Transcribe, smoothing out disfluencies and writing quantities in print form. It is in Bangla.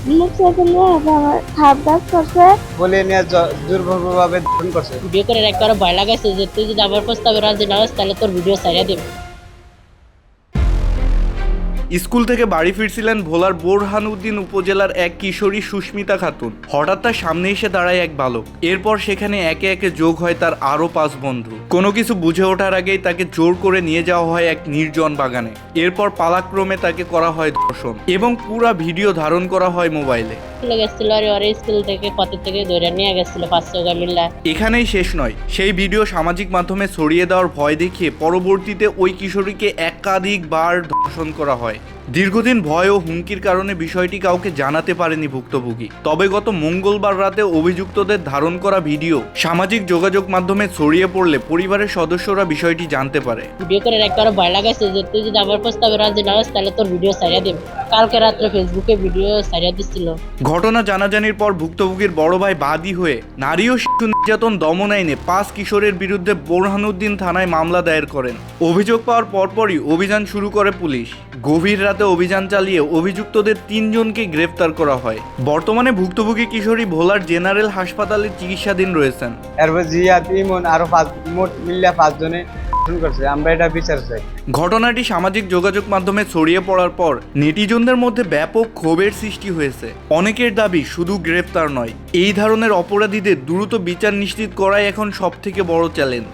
মোটরসাইকেল নিয়ে আমার খারাপ কাজ করছে। বলে নিয়ে দুর্ভাবে ধর্ষণ করছে। ভিডিও করে একবার ভয় লাগাইছে যে তুই যদি আমার প্রস্তাবে রাজি না হস তাহলে তোর ভিডিও ছাড়িয়ে দেব। স্কুল থেকে বাড়ি ফিরছিলেন ভোলার বোরহানউদ্দিন উপজেলার এক কিশোরী সুস্মিতা খাতুন। হঠাৎ তার সামনে এসে দাঁড়ায় এক বালক। এরপর সেখানে একে একে যোগ হয় তার আরও 5 বন্ধু। কোনো কিছু বুঝে ওঠার আগেই তাকে জোর করে নিয়ে যাওয়া হয় এক নির্জন বাগানে। এরপর পালাক্রমে তাকে করা হয় ধর্ষণ এবং পুরা ভিডিও ধারণ করা হয় মোবাইলে। স্কুলে গেছিল ওরে স্কুল থেকে কত থেকে ধরে নিয়ে গেছিল 500 মিল্লা। এখানেই শেষ নয়, সেই ভিডিও সামাজিক মাধ্যমে ছড়িয়ে দেওয়ার ভয় দেখিয়ে পরবর্তীতে ওই কিশোরীকে একাধিকবার ধর্ষণ করা হয়। দীর্ঘদিন ভয় ও হুমকির কারণে বিষয়টি কাউকে জানাতে পারেনি ভুক্তভোগী। তবে গত মঙ্গলবার রাতে অভিযুক্তদের ধারণ করা ভিডিও সামাজিক যোগাযোগ মাধ্যমে ছড়িয়ে পড়লে পরিবারের সদস্যরা বিষয়টি জানতে পারে। ভিডিও করে একবার ভয় লাগাইছে যে তুই যদি আমার প্রস্তাবে রাজি না হস তাহলে তোর ভিডিও ছাড়িয়ে দেব। কালকে রাত্রে ফেসবুকে ভিডিও ছাড়িয়ে দিচ্ছিল। ঘটনা জানাজানির পর ভুক্তভোগীর বড় ভাই বাদী হয়ে নারী ও শিশু নির্যাতন দমন আইনে 5 কিশোরের বিরুদ্ধে বোরহানউদ্দিন থানায় মামলা দায়ের করেন। অভিযোগ পাওয়ার পরপরই অভিযান শুরু করে পুলিশ। গভীর রাতে অভিযান চালিয়ে অভিযুক্তদের 3 জনকে গ্রেফতার করা হয়। বর্তমানে ভুক্তভোগী কিশোরী ভোলার জেনারেল হাসপাতালে চিকিৎসাধীন রয়েছেন। এরপর জিয়াদ ইমন আরো মোট মিল্লা 5 জনে ধর্ষণ করছে। আমরা এটা বিচার চাই। ঘটনাটি সামাজিক যোগাযোগ মাধ্যমে ছড়িয়ে পড়ার পর নেটিজনদের মধ্যে ব্যাপক ক্ষোভের সৃষ্টি হয়েছে। অনেকের দাবি শুধু গ্রেফতার নয়, এই ধরনের অপরাধীদের দ্রুত বিচার নিশ্চিত করাই এখন সবথেকে বড় চ্যালেঞ্জ।